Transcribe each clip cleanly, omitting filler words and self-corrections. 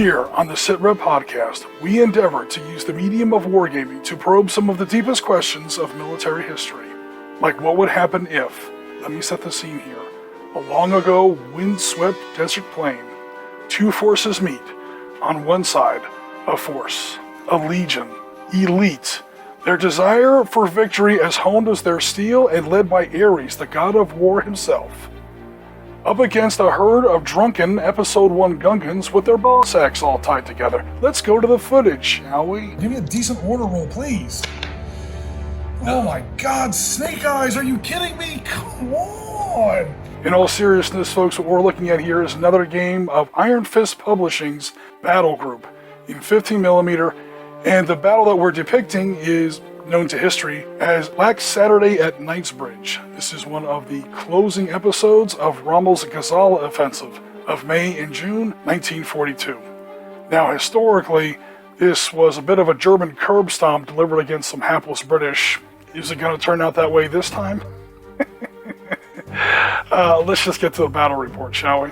Here on the Sitrep podcast, we endeavor to use the medium of wargaming to probe some of the deepest questions of military history. Like what would happen if, let me set the scene here, a long ago wind-swept desert plain, two forces meet. On one side, a force, a legion, elite, their desire for victory as honed as their steel and led by Ares, the god of war himself. Up against a herd of drunken Episode 1 Gungans with their ball sacks all tied together. Let's go to the footage, shall we? Give me a decent order roll, please. Oh my god, Snake Eyes, are you kidding me? Come on! In all seriousness, folks, what we're looking at here is another game of IronFist Publishing's Battlegroup in 15mm, and the battle that we're depicting is known to history as Black Saturday at Knightsbridge. This is one of the closing episodes of Rommel's Gazala offensive of May and June 1942. Now, historically, this was a bit of a German curb stomp delivered against some hapless British. Is it going to turn out that way this time? Let's just get to the battle report, shall we?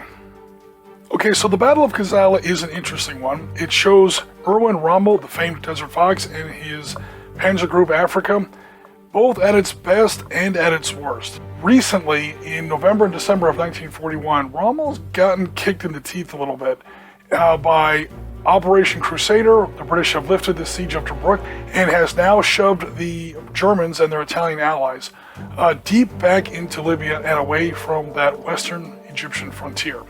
Okay, so the Battle of Gazala is an interesting one. It shows Erwin Rommel, the famed Desert Fox, and his Panzerarmee Afrika, both at its best and at its worst. Recently, in November and December of 1941, Rommel's gotten kicked in the teeth a little bit by Operation Crusader. The British have lifted the siege of Tobruk and has now shoved the Germans and their Italian allies deep back into Libya and away from that western Egyptian frontier.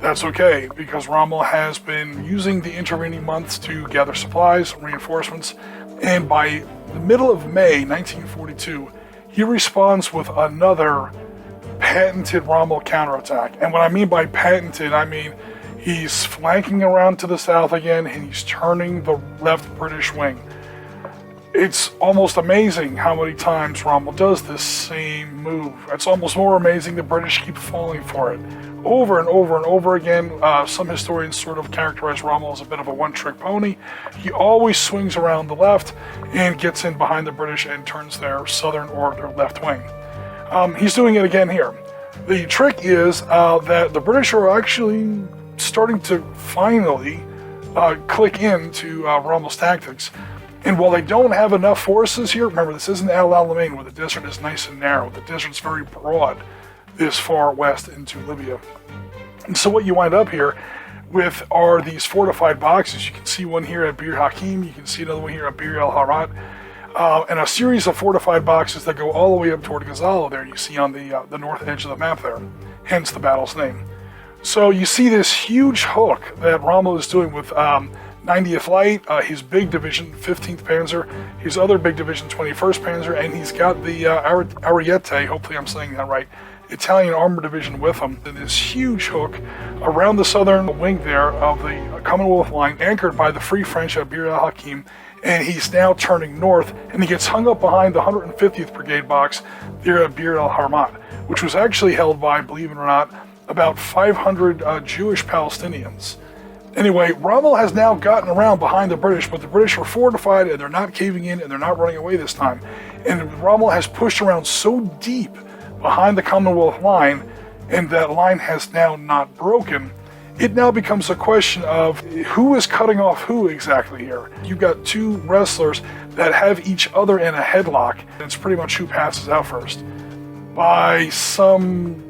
That's okay, because Rommel has been using the intervening months to gather supplies, reinforcements, and by the middle of May 1942, he responds with another patented Rommel counterattack. And what I mean by patented, I mean he's flanking around to the south again, and he's turning the left British wing. It's almost amazing how many times Rommel does this same move. It's almost more amazing the British keep falling for it. Over and over and over again, some historians sort of characterize Rommel as a bit of a one-trick pony. He always swings around the left and gets in behind the British and turns their southern or their left wing. He's doing it again here. The trick is that the British are actually starting to finally click into Rommel's tactics. And while they don't have enough forces here, remember this isn't Al Alamein where the desert is nice and narrow. The desert's very broad this far west into Libya. And so what you wind up here with are these fortified boxes. You can see one here at Bir Hakim, you can see another one here at Bir El Harat, and a series of fortified boxes that go all the way up toward Gazala there, you see on the north edge of the map there, hence the battle's name. So you see this huge hook that Rommel is doing with 90th Light, his big division, 15th Panzer, his other big division, 21st Panzer, and he's got the Ariete, hopefully I'm saying that right, Italian armor division with him, and this huge hook around the southern wing there of the Commonwealth line, anchored by the Free French at Bir el Hakim, and he's now turning north, and he gets hung up behind the 150th Brigade box there at Bir el Harmat, which was actually held by, believe it or not, about 500 Jewish Palestinians. Anyway, Rommel has now gotten around behind the British, but the British were fortified, and they're not caving in, and they're not running away this time. And Rommel has pushed around so deep behind the Commonwealth line, and that line has now not broken. It now becomes a question of who is cutting off who exactly here. You've got two wrestlers that have each other in a headlock, and it's pretty much who passes out first. By some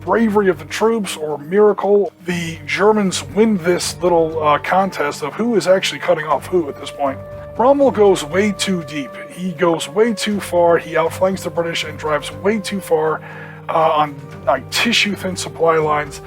bravery of the troops or miracle, the Germans win this little contest of who is actually cutting off who at this point. Rommel goes way too deep. He goes way too far. He outflanks the British and drives way too far on tissue-thin supply lines.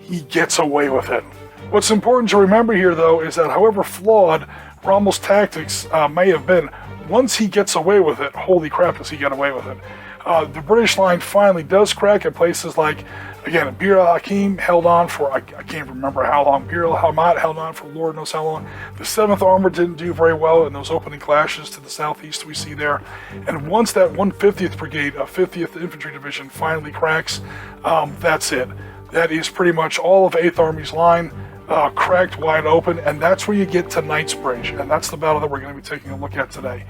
He gets away with it. What's important to remember here, though, is that however flawed Rommel's tactics may have been, once he gets away with it, holy crap does he get away with it. The British line finally does crack at places like, again, Bir el Hakim held on for, I can't remember how long, Bir el Hamat held on for Lord knows how long. The 7th Armor didn't do very well in those opening clashes to the southeast we see there. And once that 150th Brigade, 50th Infantry Division finally cracks, that's it. That is pretty much all of 8th Army's line cracked wide open, and that's where you get to Knightsbridge, and that's the battle that we're going to be taking a look at today.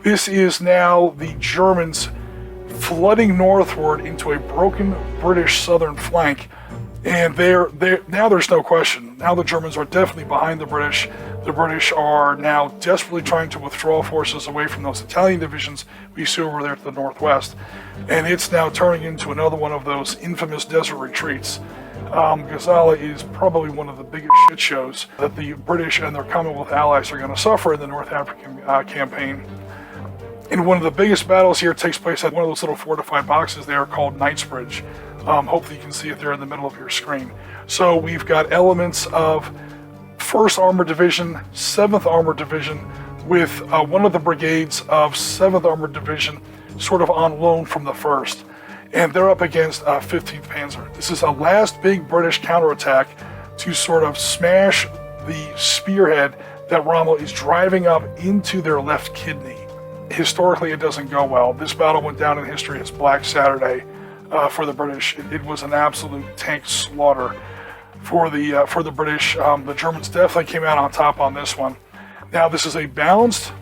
This is now the Germans flooding northward into a broken British southern flank And now there's no question. Now the Germans are definitely behind the British. The British are now desperately trying to withdraw forces away from those Italian divisions we see over there to the northwest. And it's now turning into another one of those infamous desert retreats. Gazala is probably one of the biggest shit shows that the British and their Commonwealth allies are going to suffer in the North African campaign. And one of the biggest battles here takes place at one of those little fortified boxes there called Knightsbridge. Hopefully you can see it there in the middle of your screen. So we've got elements of 1st Armored Division, 7th Armored Division, with one of the brigades of 7th Armored Division sort of on loan from the 1st. And they're up against 15th Panzer. This is a last big British counterattack to sort of smash the spearhead that Rommel is driving up into their left kidney. Historically, it doesn't go well. This battle went down in history as Black Saturday for the British. It was an absolute tank slaughter for the British. The Germans definitely came out on top on this one. Now, this is a balanced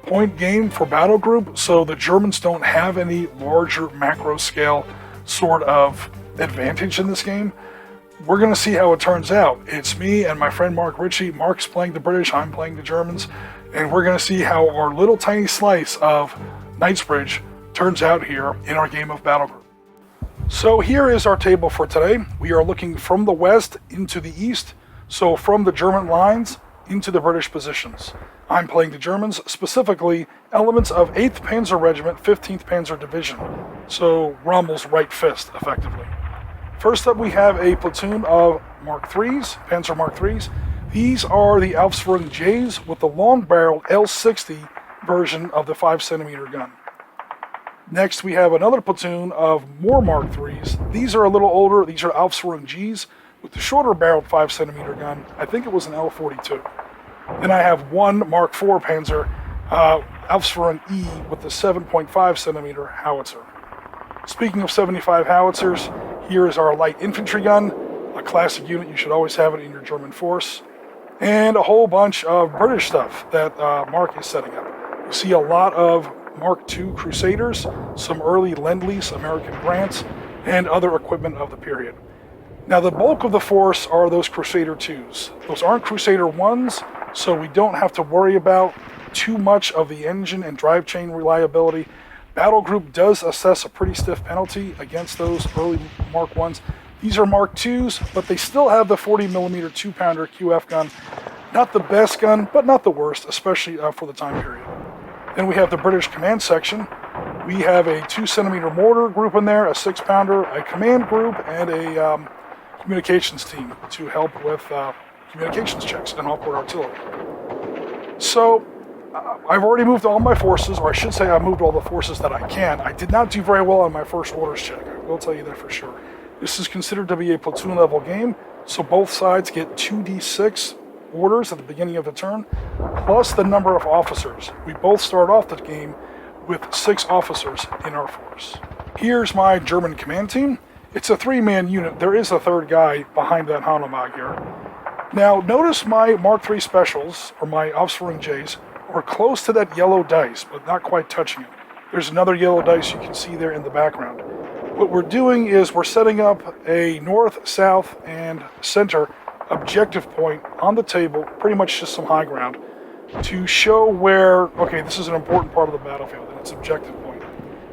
point game for Battlegroup, so the Germans don't have any larger macro scale sort of advantage in this game. We're going to see how it turns out. It's me and my friend Mark Ritchie. Mark's playing the British, I'm playing the Germans, and we're going to see how our little tiny slice of Knightsbridge turns out here in our game of Battlegroup. So here is our table for today. We are looking from the west into the east, so from the German lines into the British positions. I'm playing the Germans, specifically elements of 8th Panzer Regiment, 15th Panzer Division, so Rommel's right fist, effectively. First up, we have a platoon of Mark IIIs, Panzer Mark IIIs. These are the Aufführung Js with the long-barreled L60 version of the 5cm gun. Next, we have another platoon of more Mark IIIs. These are a little older. These are Aufführung Gs with the shorter-barreled 5cm gun. I think it was an L42. Then I have one Mark IV Panzer, Aufführung E with the 7.5cm howitzer. Speaking of 75 howitzers, here is our light infantry gun, a classic unit. You should always have it in your German force. And a whole bunch of British stuff that Mark is setting up. You see a lot of Mark II Crusaders, some early Lend-Lease American grants, and other equipment of the period. Now the bulk of the force are those Crusader IIs. Those aren't Crusader 1s, so we don't have to worry about too much of the engine and drive chain reliability. Battlegroup does assess a pretty stiff penalty against those early Mark 1s. These are Mark IIs, but they still have the 40mm 2-pounder QF gun. Not the best gun, but not the worst, especially for the time period. Then we have the British command section. We have a 2cm mortar group in there, a 6-pounder, a command group, and a communications team to help with communications checks and off-board artillery. So I've already moved all my forces, or I should say I moved all the forces that I can. I did not do very well on my first orders check. I will tell you that for sure. This is considered to be a platoon level game, so both sides get 2d6 orders at the beginning of the turn, plus the number of officers. We both start off the game with 6 officers in our force. Here's my German command team. It's a 3-man unit. There is a third guy behind that Hanomag here. Now, notice my Mark III specials, or my Aufführung Js, are close to that yellow dice, but not quite touching it. There's another yellow dice you can see there in the background. What we're doing is we're setting up a north, south, and center objective point on the table, pretty much just some high ground, to show where, okay, this is an important part of the battlefield, and it's objective point.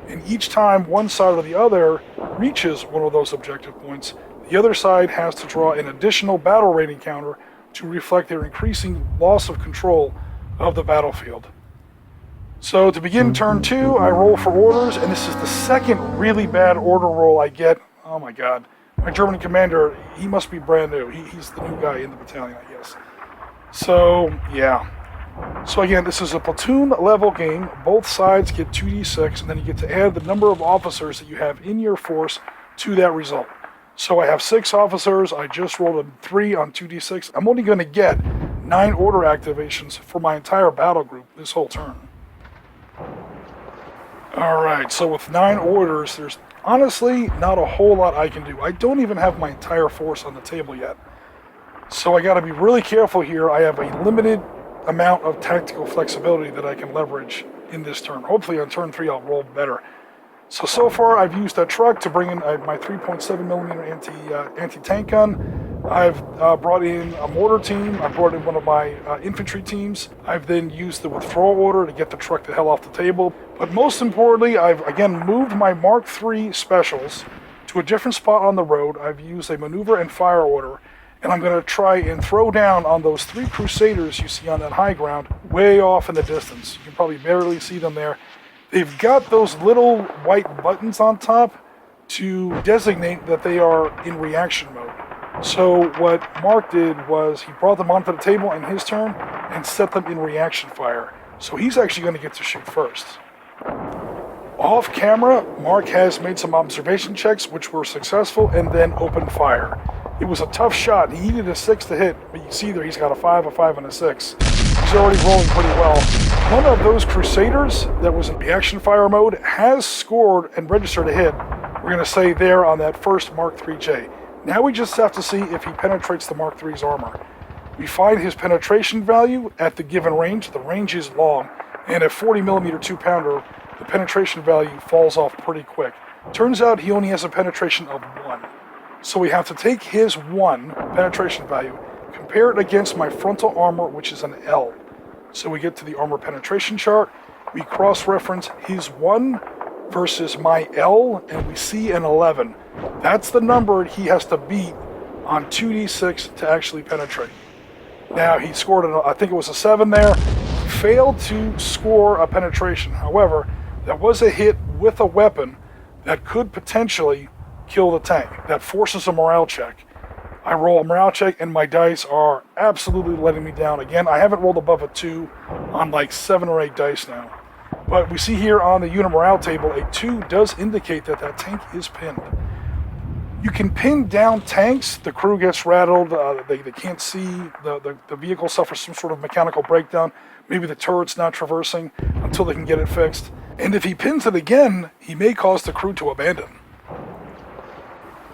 And each time one side or the other reaches one of those objective points, the other side has to draw an additional battle rating counter to reflect their increasing loss of control of the battlefield. So to begin turn 2, I roll for orders, and this is the second really bad order roll I get. Oh my god. My German commander, he must be brand new. He's the new guy in the battalion, I guess. So, yeah. So again, this is a platoon level game. Both sides get 2d6, and then you get to add the number of officers that you have in your force to that result. So I have 6 officers. I just rolled a 3 on 2d6. I'm only going to get 9 order activations for my entire battle group this whole turn. Alright, so with 9 orders, there's honestly not a whole lot I can do. I don't even have my entire force on the table yet. So I got to be really careful here. I have a limited amount of tactical flexibility that I can leverage in this turn. Hopefully on turn 3 I'll roll better. So far I've used that truck to bring in my 3.7mm anti-tank gun. I've brought in a mortar team. I brought in one of my infantry teams. I've then used the withdrawal order to get the truck the hell off the table. But most importantly, I've again moved my Mark III specials to a different spot on the road. I've used a maneuver and fire order, and I'm going to try and throw down on those 3 Crusaders you see on that high ground way off in the distance. You can probably barely see them there. They've got those little white buttons on top to designate that they are in reaction mode. So what Mark did was he brought them onto the table in his turn and set them in reaction fire. So he's actually going to get to shoot first. Off camera, Mark has made some observation checks which were successful and then opened fire. It was a tough shot. He needed a 6 to hit, but you see there he's got a 5, a 5, and a 6. He's already rolling pretty well. One of those Crusaders that was in reaction fire mode has scored and registered a hit. We're going to say there on that first Mark IIIJ. Now we just have to see if he penetrates the Mark III's armor. We find his penetration value at the given range. The range is long, and at 40mm 2-pounder, the penetration value falls off pretty quick. Turns out he only has a penetration of 1. So we have to take his 1 penetration value, compare it against my frontal armor, which is an L. So we get to the armor penetration chart, we cross-reference his 1 versus my L, and we see an 11. That's the number he has to beat on 2d6 to actually penetrate. Now he scored, I think it was a 7 there. He failed to score a penetration. However, that was a hit with a weapon that could potentially kill the tank. That forces a morale check. I roll a morale check and my dice are absolutely letting me down. Again, I haven't rolled above a 2 on like 7 or 8 dice now. But we see here on the unit morale table, a 2 does indicate that that tank is pinned. You can pin down tanks, the crew gets rattled, they can't see, the vehicle suffers some sort of mechanical breakdown, maybe the turret's not traversing until they can get it fixed. And if he pins it again, he may cause the crew to abandon.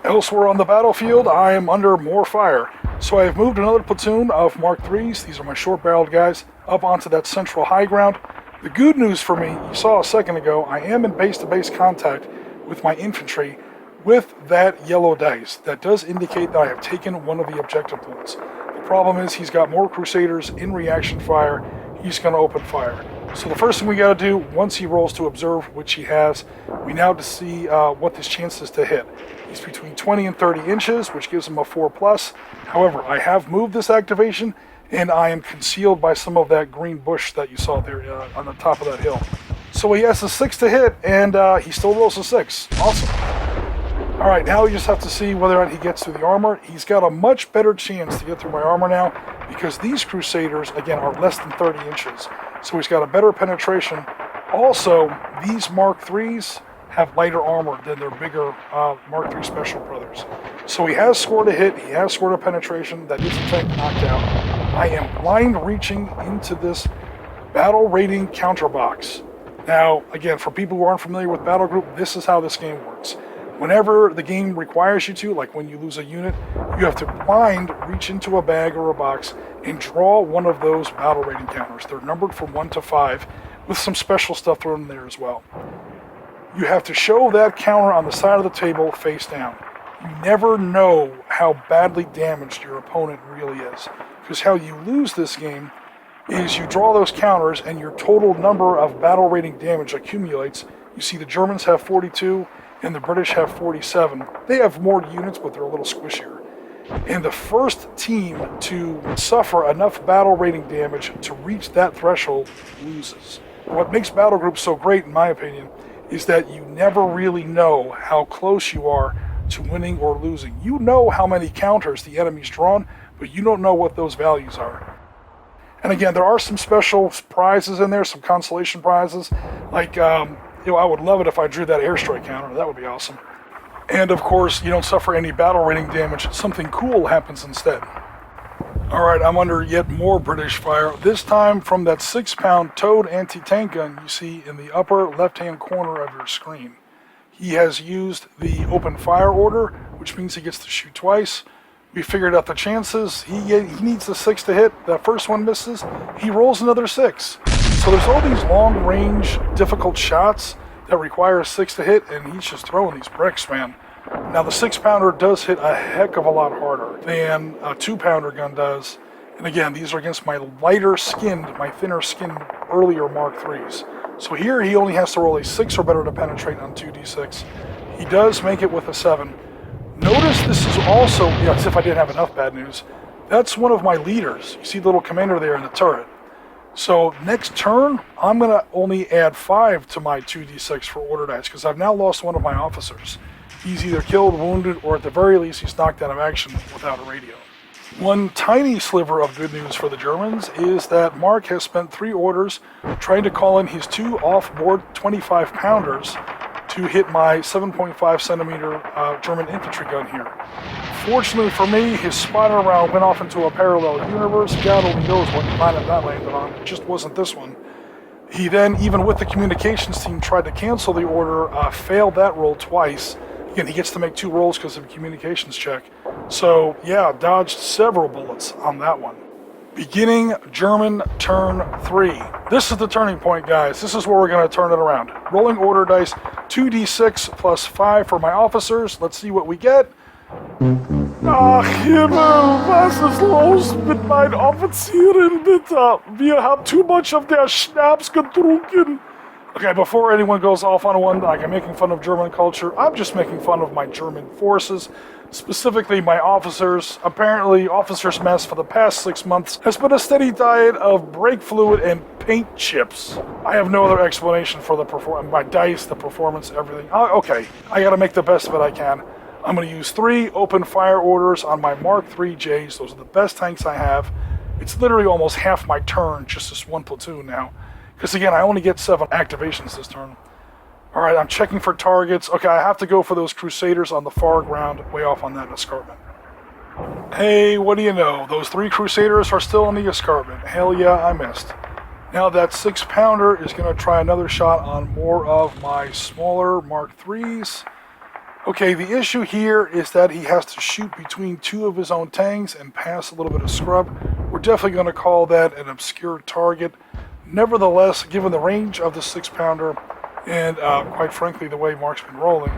Elsewhere on the battlefield, I am under more fire. So I have moved another platoon of Mark IIIs, these are my short-barreled guys, up onto that central high ground. The good news for me, you saw a second ago, I am in base-to-base contact with my infantry with that yellow dice. That does indicate that I have taken one of the objective points. The problem is he's got more Crusaders in reaction fire. He's going to open fire. So the first thing we got to do, once he rolls to observe, which he has, we now have to see what his chances to hit. He's between 20 and 30 inches, which gives him a 4+. However, I have moved this activation, and I am concealed by some of that green bush that you saw there on the top of that hill. So he has a 6 to hit, and he still rolls a 6. Awesome. All right, now we just have to see whether or not he gets through the armor. He's got a much better chance to get through my armor now because these Crusaders, again, are less than 30 inches. So he's got a better penetration. Also, these Mark IIIs have lighter armor than their bigger Mark III Special brothers. So he has scored a hit. He has scored a penetration. That is a tank knockdown. I am blind reaching into this battle rating counter box. Now, again, for people who aren't familiar with Battlegroup, this is how this game works. Whenever the game requires you to, like when you lose a unit, you have to blind reach into a bag or a box and draw one of those battle rating counters. They're numbered from 1 to 5 with some special stuff thrown in there as well. You have to show that counter on the side of the table face down. You never know how badly damaged your opponent really is. Because how you lose this game is you draw those counters and your total number of battle rating damage accumulates. You see the Germans have 42 and the British have 47. They have more units, but they're a little squishier. And the first team to suffer enough battle rating damage to reach that threshold loses. What makes Battlegroup so great, in my opinion, is that you never really know how close you are to winning or losing. You know how many counters the enemy's drawn, but you don't know what those values are. And again, there are some special prizes in there, some consolation prizes, like I would love it if I drew that airstrike counter. That would be awesome. And of course, you don't suffer any battle rating damage. Something cool happens instead. All right, I'm under yet more British fire, this time from that 6-pound towed anti-tank gun you see in the upper left-hand corner of your screen. He has used the open fire order, which means he gets to shoot twice. We figured out the chances. He needs the 6 to hit. That first one misses. He rolls another 6. So there's all these long-range, difficult shots that requires 6 to hit, and he's just throwing these bricks, man. Now, the 6-pounder does hit a heck of a lot harder than a 2-pounder gun does. And again, these are against my thinner-skinned earlier Mark IIIs. So here he only has to roll a 6 or better to penetrate on 2d6. He does make it with a 7. Notice this is also, as if I didn't have enough bad news, that's one of my leaders. You see the little commander there in the turret. So next turn, I'm going to only add 5 to my 2d6 for order dice, because I've now lost one of my officers. He's either killed, wounded, or at the very least he's knocked out of action without a radio. One tiny sliver of good news for the Germans is that Mark has spent 3 orders trying to call in his 2 off-board 25-pounders to hit my 7.5 centimeter German infantry gun here. Fortunately for me, his spotter round went off into a parallel universe. God only knows what planet that landed on. It just wasn't this one. He then, even with the communications team, tried to cancel the order, failed that roll twice. Again, he gets to make 2 rolls because of a communications check. So, yeah, dodged several bullets on that one. Beginning German turn 3. This is the turning point, guys. This is where we're going to turn it around. Rolling order dice, 2d6 plus 5 for my officers. Let's see what we get. Ach, Himmel, was ist los mit meinen Offizieren, bitte? Wir haben too much of their Schnaps getrunken. Okay, before anyone goes off on one, like I'm making fun of German culture, I'm just making fun of my German forces, specifically my officers. Apparently, officers' mess for the past 6 months has been a steady diet of brake fluid and paint chips. I have no other explanation for my dice, the performance, everything. Okay, I gotta make the best of it I can. I'm gonna use 3 open fire orders on my Mark III Js. Those are the best tanks I have. It's literally almost half my turn, just this one platoon now. Because again, I only get 7 activations this turn. Alright, I'm checking for targets. Okay, I have to go for those Crusaders on the far ground, way off on that escarpment. Hey, what do you know? Those 3 Crusaders are still on the escarpment. Hell yeah, I missed. Now that 6-pounder is going to try another shot on more of my smaller Mark IIIs. Okay, the issue here is that he has to shoot between 2 of his own tanks and pass a little bit of scrub. We're definitely going to call that an obscure target. Nevertheless, given the range of the 6-pounder and quite frankly the way Mark's been rolling,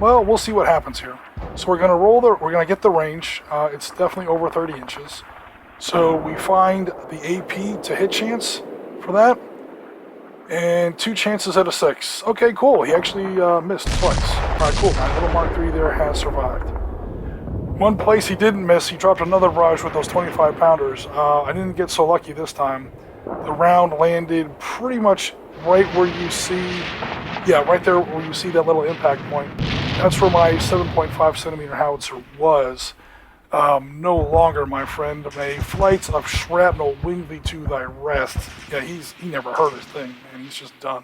well, we'll see what happens here. So we're going to get the range. It's definitely over 30 inches. So we find the AP to hit chance for that, and 2 chances at a 6. Okay, cool. He actually missed twice. All right, cool. My little Mark III there has survived. One place he didn't miss, he dropped another barrage with those 25-pounders. I didn't get so lucky this time. The round landed pretty much right where you see, right there where you see that little impact point. That's where my 7.5 centimeter howitzer was. No longer, my friend. May flights of shrapnel wing thee to thy rest. Yeah, he never heard his thing, man. He's just done.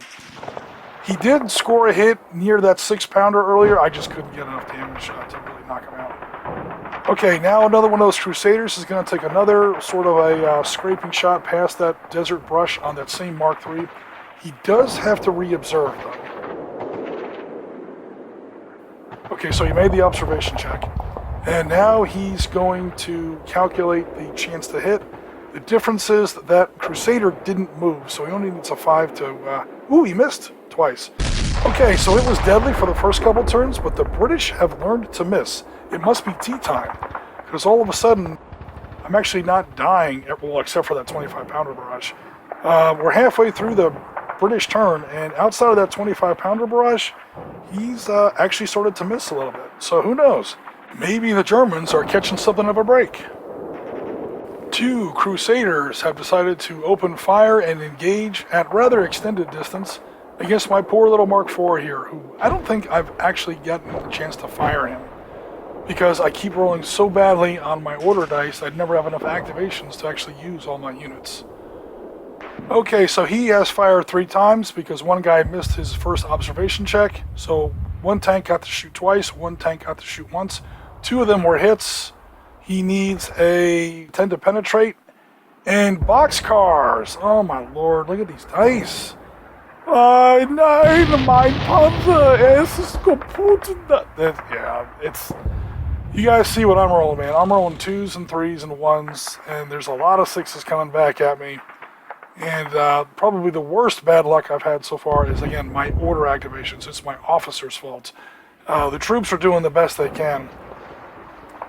He did score a hit near that 6-pounder earlier. I just couldn't get enough damage to really knock him out. Okay, now another one of those Crusaders is going to take another sort of a scraping shot past that desert brush on that same Mark III. He does have to re-observe, though. Okay, so he made the observation check. And now he's going to calculate the chance to hit. The difference is that Crusader didn't move, so he only needs a 5 to... Ooh, he missed twice. Okay, so it was deadly for the first couple turns, but the British have learned to miss. It must be tea time, because all of a sudden, I'm actually not dying, well, except for that 25-pounder barrage. We're halfway through the British turn, and outside of that 25-pounder barrage, he's actually started to miss a little bit. So who knows? Maybe the Germans are catching something of a break. 2 Crusaders have decided to open fire and engage at rather extended distance against my poor little Mark IV here, who I don't think I've actually gotten the chance to fire him, because I keep rolling so badly on my order dice, I'd never have enough activations to actually use all my units. Okay, so he has fired 3 times because one guy missed his first observation check. So 1 tank got to shoot twice, 1 tank got to shoot once. 2 of them were hits. He needs a 10 to penetrate. And boxcars! Oh my lord, look at these dice. Nein, mein Panzer, es ist kaputt. Yeah, it's... You guys see what I'm rolling, man. I'm rolling 2s and 3s and 1s, and there's a lot of 6s coming back at me. And probably the worst bad luck I've had so far is, again, my order activations. It's my officer's fault. The troops are doing the best they can.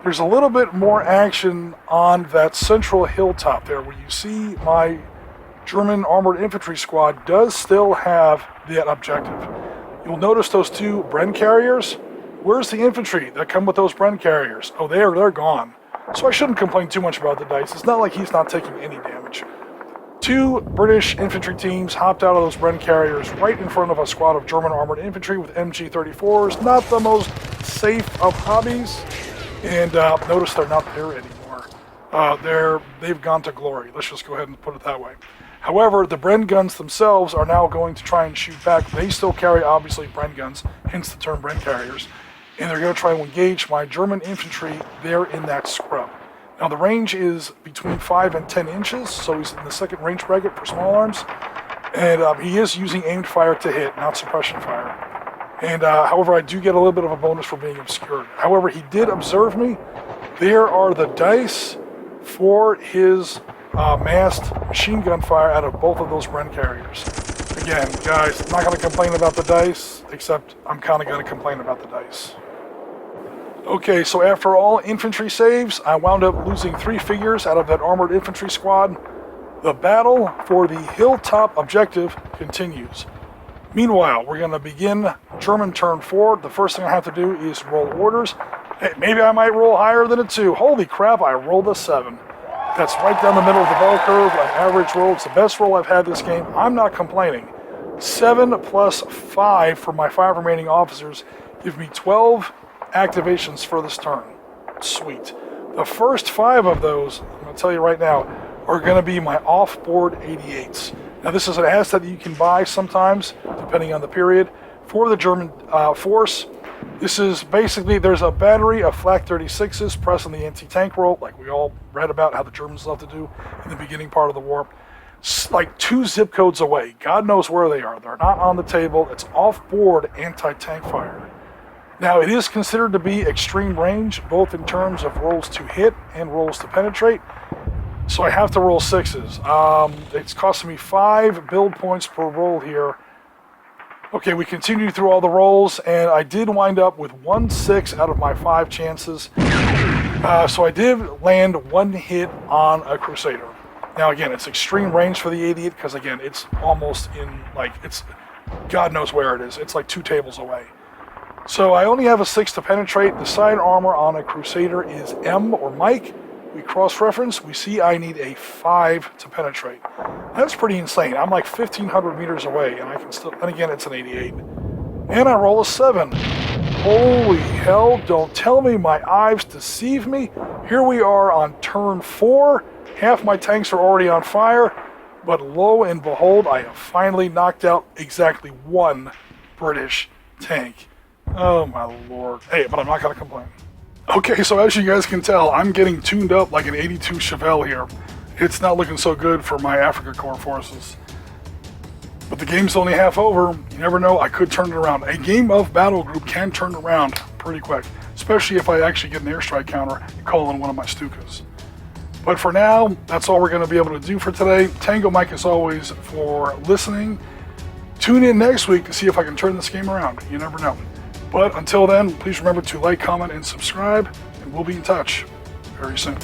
There's a little bit more action on that central hilltop there where you see my German armored infantry squad does still have that objective. You'll notice those two Bren carriers. Where's the infantry that come with those Bren carriers? Oh, they're gone. So I shouldn't complain too much about the dice. It's not like he's not taking any damage. Two British infantry teams hopped out of those Bren carriers right in front of a squad of German armored infantry with MG-34s. Not the most safe of hobbies. And notice they're not there anymore. They've gone to glory. Let's just go ahead and put it that way. However, the Bren guns themselves are now going to try and shoot back. They still carry, obviously, Bren guns, hence the term Bren carriers. And they're going to try and engage my German infantry there in that scrub. Now, the range is between 5 and 10 inches, so he's in the second range bracket for small arms. And he is using aimed fire to hit, not suppression fire. And however, I do get a little bit of a bonus for being obscured. However, he did observe me. There are the dice for his massed machine gun fire out of both of those Bren carriers. Again, guys, I'm not going to complain about the dice, except I'm kind of going to complain about the dice. Okay, so after all infantry saves, I wound up losing 3 figures out of that armored infantry squad. The battle for the hilltop objective continues. Meanwhile, we're going to begin German turn 4. The first thing I have to do is roll orders. Hey, maybe I might roll higher than a 2. Holy crap, I rolled a 7. That's right down the middle of the bell curve, an average roll. It's the best roll I've had this game. I'm not complaining. 7 plus 5 for my 5 remaining officers give me 12 activations for this turn. Sweet. The first 5 of those, I'm going to tell you right now, are going to be my off-board 88s. Now, this is an asset that you can buy sometimes, depending on the period, for the German force. This is basically, there's a battery of Flak 36s pressing the anti-tank roll, like we all read about how the Germans love to do in the beginning part of the war. It's like 2 zip codes away. God knows where they are. They're not on the table. It's off-board anti-tank fire. Now, it is considered to be extreme range, both in terms of rolls to hit and rolls to penetrate. So I have to roll 6s. It's costing me 5 build points per roll here. Okay, we continued through all the rolls, and I did wind up with 1 6 out of my 5 chances. So I did land 1 hit on a Crusader. Now, again, it's extreme range for the 88 because, again, it's almost in, like, it's, God knows where it is. It's like 2 tables away. So I only have a 6 to penetrate. The side armor on a Crusader is M or Mike. We cross-reference. We see I need a 5 to penetrate. That's pretty insane. I'm like 1,500 meters away, and I can still... And again, it's an 88. And I roll a 7. Holy hell, don't tell me my eyes deceive me. Here we are on turn 4. Half my tanks are already on fire. But lo and behold, I have finally knocked out exactly 1 British tank. Oh my lord. Hey, but I'm not going to complain. Okay, so as you guys can tell, I'm getting tuned up like an 82 Chevelle here. It's not looking so good for my Afrika Corps forces. But the game's only half over. You never know, I could turn it around. A game of Battlegroup can turn around pretty quick, especially if I actually get an airstrike counter and call in one of my Stukas. But for now, that's all we're going to be able to do for today. Tango Mike, as always, for listening. Tune in next week to see if I can turn this game around. You never know. But until then, please remember to like, comment, and subscribe, and we'll be in touch very soon.